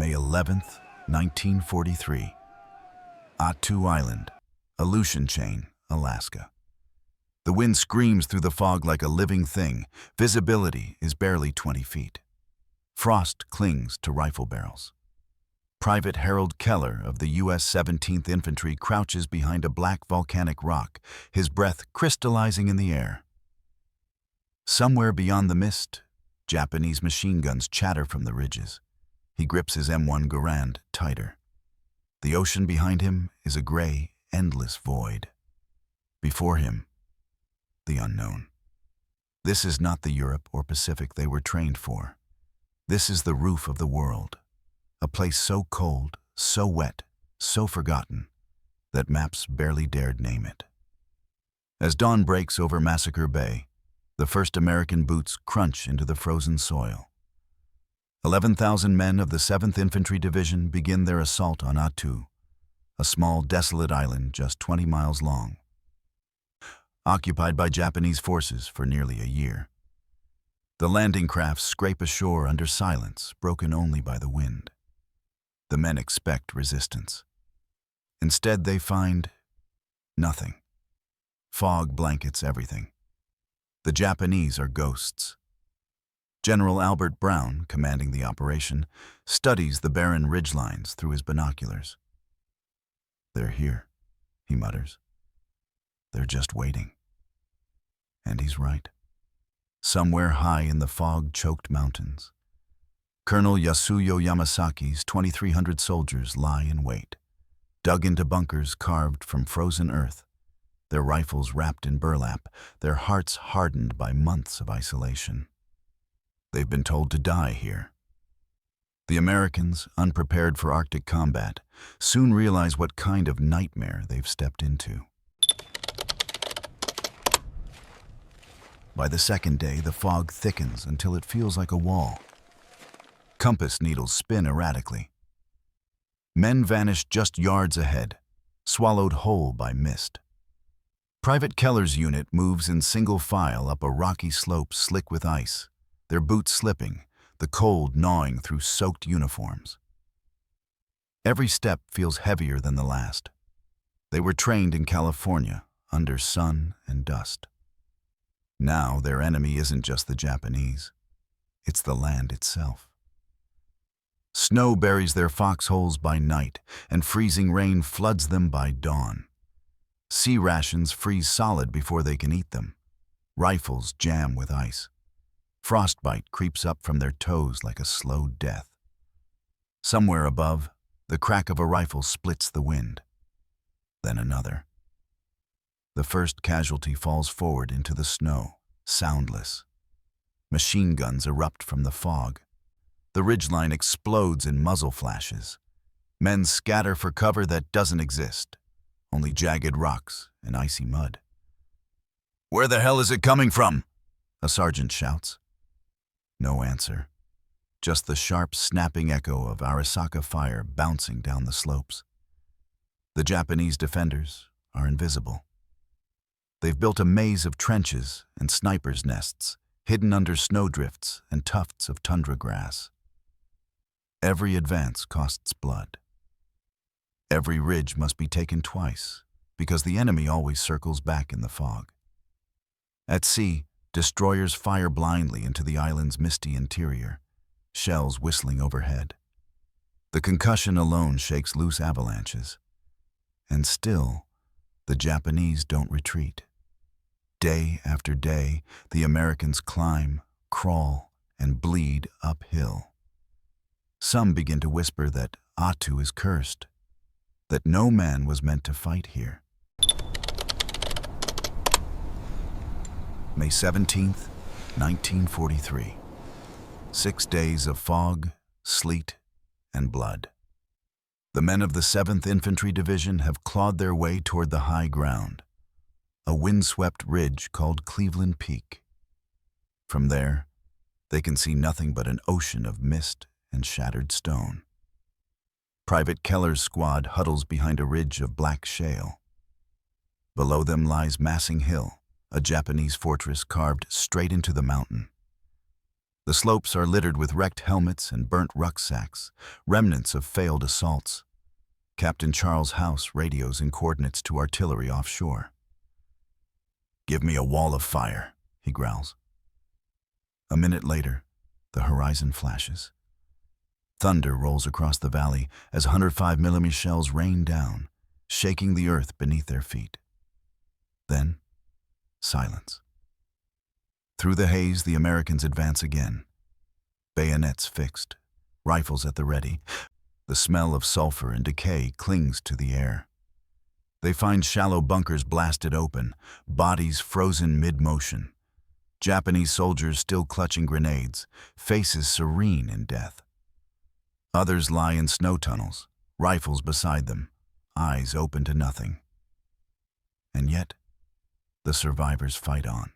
May 11th, 1943. Attu Island, Aleutian Chain, Alaska. The wind screams through the fog like a living thing. Visibility is barely 20 feet. Frost clings to rifle barrels. Private Harold Keller of the U.S. 17th Infantry crouches behind a black volcanic rock, his breath crystallizing in the air. Somewhere beyond the mist, Japanese machine guns chatter from the ridges. He grips his M1 Garand tighter. The ocean behind him is a gray, endless void. Before him, the unknown. This is not the Europe or Pacific they were trained for. This is the roof of the world, a place so cold, so wet, so forgotten, that maps barely dared name it. As dawn breaks over Massacre Bay, the first American boots crunch into the frozen soil. 11,000 men of the 7th Infantry Division begin their assault on Attu, a small, desolate island just 20 miles long, occupied by Japanese forces for nearly a year. The landing crafts scrape ashore under silence, broken only by the wind. The men expect resistance. Instead, they find nothing. Fog blankets everything. The Japanese are ghosts. General Albert Brown, commanding the operation, studies the barren ridgelines through his binoculars. "They're here," he mutters. "They're just waiting." And he's right. Somewhere high in the fog-choked mountains, Colonel Yasuyo Yamasaki's 2,300 soldiers lie in wait, dug into bunkers carved from frozen earth, their rifles wrapped in burlap, their hearts hardened by months of isolation. They've been told to die here. The Americans, unprepared for Arctic combat, soon realize what kind of nightmare they've stepped into. By the second day, the fog thickens until it feels like a wall. Compass needles spin erratically. Men vanish just yards ahead, swallowed whole by mist. Private Keller's unit moves in single file up a rocky slope slick with ice, their boots slipping, the cold gnawing through soaked uniforms. Every step feels heavier than the last. They were trained in California, under sun and dust. Now their enemy isn't just the Japanese. It's the land itself. Snow buries their foxholes by night, and freezing rain floods them by dawn. Sea rations freeze solid before they can eat them. Rifles jam with ice. Frostbite creeps up from their toes like a slow death. Somewhere above, the crack of a rifle splits the wind. Then another. The first casualty falls forward into the snow, soundless. Machine guns erupt from the fog. The ridgeline explodes in muzzle flashes. Men scatter for cover that doesn't exist, only jagged rocks and icy mud. "Where the hell is it coming from?" a sergeant shouts. No answer, just the sharp snapping echo of Arasaka fire bouncing down the slopes. The Japanese defenders are invisible. They've built a maze of trenches and snipers' nests, hidden under snowdrifts and tufts of tundra grass. Every advance costs blood. Every ridge must be taken twice, because the enemy always circles back in the fog. At sea, destroyers fire blindly into the island's misty interior, shells whistling overhead. The concussion alone shakes loose avalanches. And still, the Japanese don't retreat. Day after day, the Americans climb, crawl, and bleed uphill. Some begin to whisper that Attu is cursed, that no man was meant to fight here. May 17th, 1943. 6 days of fog, sleet, and blood. The men of the 7th Infantry Division have clawed their way toward the high ground, a windswept ridge called Cleveland Peak. From there, they can see nothing but an ocean of mist and shattered stone. Private Keller's squad huddles behind a ridge of black shale. Below them lies Massing Hill, a Japanese fortress carved straight into the mountain. The slopes are littered with wrecked helmets and burnt rucksacks, remnants of failed assaults. Captain Charles House radios in coordinates to artillery offshore. "Give me a wall of fire," he growls. A minute later, the horizon flashes. Thunder rolls across the valley as 105mm shells rain down, shaking the earth beneath their feet. Then, silence. Through the haze, the Americans advance again. Bayonets fixed, rifles at the ready. The smell of sulfur and decay clings to the air. They find shallow bunkers blasted open, bodies frozen mid-motion. Japanese soldiers still clutching grenades, faces serene in death. Others lie in snow tunnels, rifles beside them, eyes open to nothing. And yet, the survivors fight on.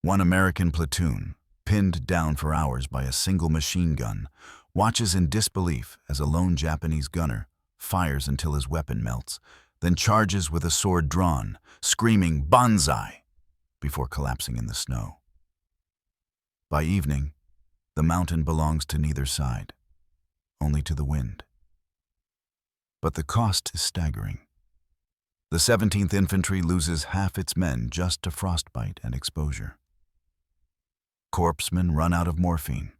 One American platoon, pinned down for hours by a single machine gun, watches in disbelief as a lone Japanese gunner fires until his weapon melts, then charges with a sword drawn, screaming "Banzai!" before collapsing in the snow. By evening, the mountain belongs to neither side, only to the wind. But the cost is staggering. The 17th Infantry loses half its men just to frostbite and exposure. Corpsmen run out of morphine.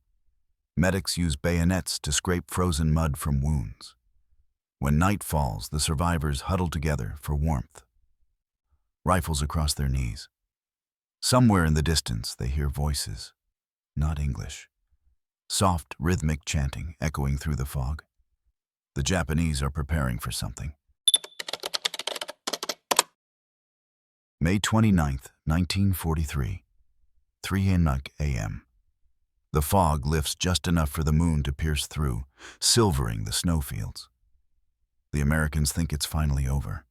Medics use bayonets to scrape frozen mud from wounds. When night falls, the survivors huddle together for warmth, rifles across their knees. Somewhere in the distance, they hear voices, not English. Soft, rhythmic chanting echoing through the fog. The Japanese are preparing for something. May 29th, 1943, 3 a.m. The fog lifts just enough for the moon to pierce through, silvering the snowfields. The Americans think it's finally over,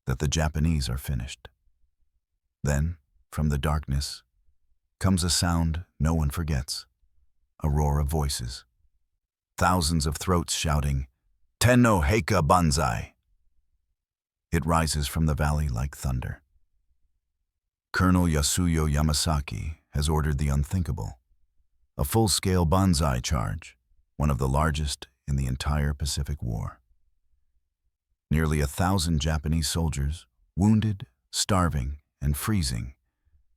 that the Japanese are finished. Then, from the darkness, comes a sound no one forgets, a roar of voices. Thousands of throats shouting, "Tenno Heika Banzai!" It rises from the valley like thunder. Colonel Yasuyo Yamasaki has ordered the unthinkable, a full-scale banzai charge, one of the largest in the entire Pacific War. Nearly 1,000 Japanese soldiers, wounded, starving, and freezing,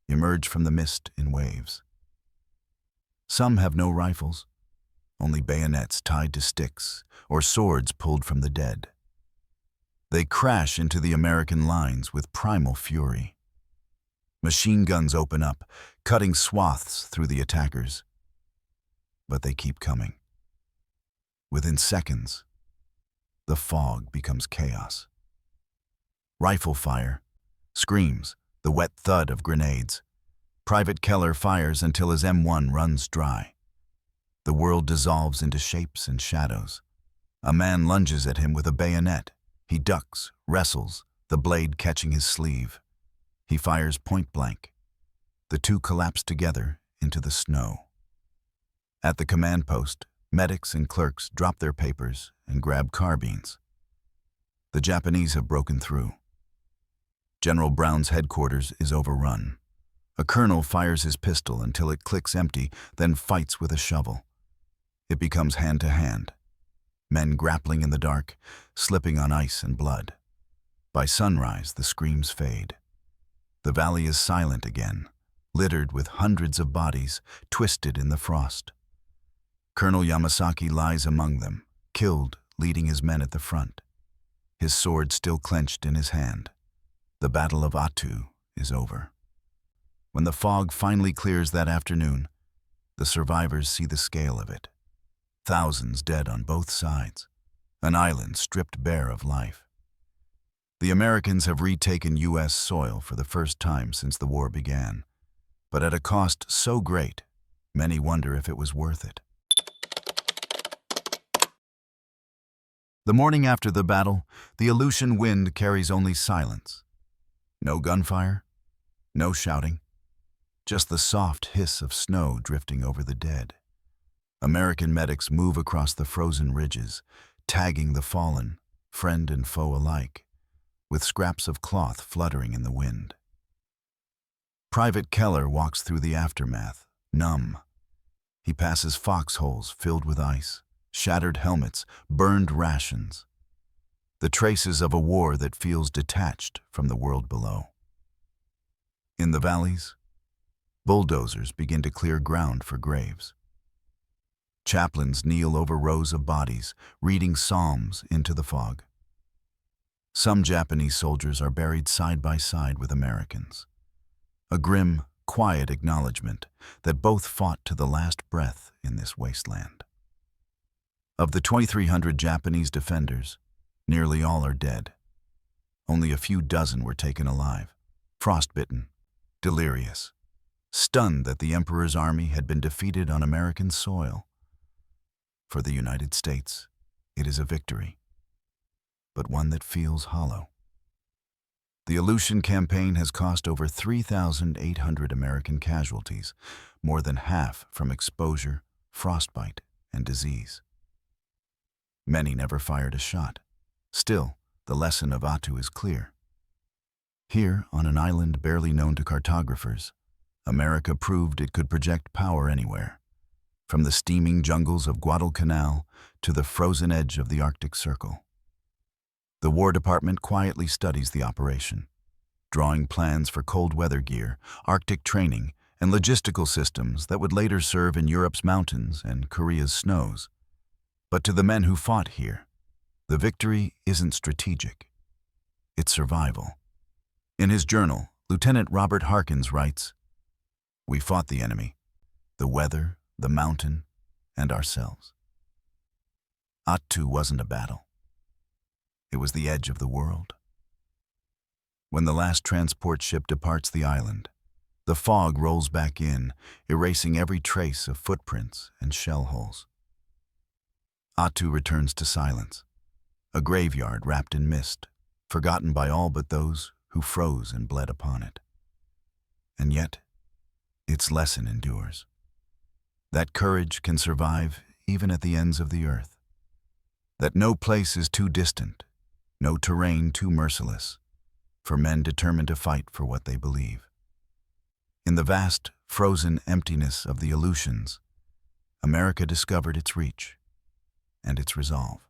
emerge from the mist in waves. Some have no rifles, only bayonets tied to sticks or swords pulled from the dead. They crash into the American lines with primal fury. Machine guns open up, cutting swaths through the attackers. But they keep coming. Within seconds, the fog becomes chaos. Rifle fire, screams, the wet thud of grenades. Private Keller fires until his M1 runs dry. The world dissolves into shapes and shadows. A man lunges at him with a bayonet. He ducks, wrestles, the blade catching his sleeve. He fires point blank. The two collapse together into the snow. At the command post, medics and clerks drop their papers and grab carbines. The Japanese have broken through. General Brown's headquarters is overrun. A colonel fires his pistol until it clicks empty, then fights with a shovel. It becomes hand-to-hand. Men grappling in the dark, slipping on ice and blood. By sunrise, the screams fade. The valley is silent again, littered with hundreds of bodies, twisted in the frost. Colonel Yamasaki lies among them, killed, leading his men at the front. His sword still clenched in his hand. The Battle of Attu is over. When the fog finally clears that afternoon, the survivors see the scale of it. Thousands dead on both sides. An island stripped bare of life. The Americans have retaken U.S. soil for the first time since the war began, but at a cost so great, many wonder if it was worth it. The morning after the battle, the Aleutian wind carries only silence. No gunfire, no shouting, just the soft hiss of snow drifting over the dead. American medics move across the frozen ridges, tagging the fallen, friend and foe alike, with scraps of cloth fluttering in the wind. Private Keller walks through the aftermath, numb. He passes foxholes filled with ice, shattered helmets, burned rations. The traces of a war that feels detached from the world below. In the valleys, bulldozers begin to clear ground for graves. Chaplains kneel over rows of bodies, reading psalms into the fog. Some Japanese soldiers are buried side by side with Americans. A grim, quiet acknowledgement that both fought to the last breath in this wasteland. Of the 2,300 Japanese defenders, nearly all are dead. Only a few dozen were taken alive, frostbitten, delirious, stunned that the Emperor's army had been defeated on American soil. For the United States, it is a victory, but one that feels hollow. The Aleutian campaign has cost over 3,800 American casualties, more than half from exposure, frostbite, and disease. Many never fired a shot. Still, the lesson of Attu is clear. Here, on an island barely known to cartographers, America proved it could project power anywhere, from the steaming jungles of Guadalcanal to the frozen edge of the Arctic Circle. The War Department quietly studies the operation, drawing plans for cold weather gear, Arctic training, and logistical systems that would later serve in Europe's mountains and Korea's snows. But to the men who fought here, the victory isn't strategic. It's survival. In his journal, Lieutenant Robert Harkins writes, "We fought the enemy, the weather, the mountain, and ourselves. Attu wasn't a battle. It was the edge of the world." When the last transport ship departs the island, the fog rolls back in, erasing every trace of footprints and shell holes. Attu returns to silence, a graveyard wrapped in mist, forgotten by all but those who froze and bled upon it. And yet, its lesson endures. That courage can survive even at the ends of the earth. That no place is too distant, no terrain too merciless, for men determined to fight for what they believe. In the vast, frozen emptiness of the Aleutians, America discovered its reach and its resolve.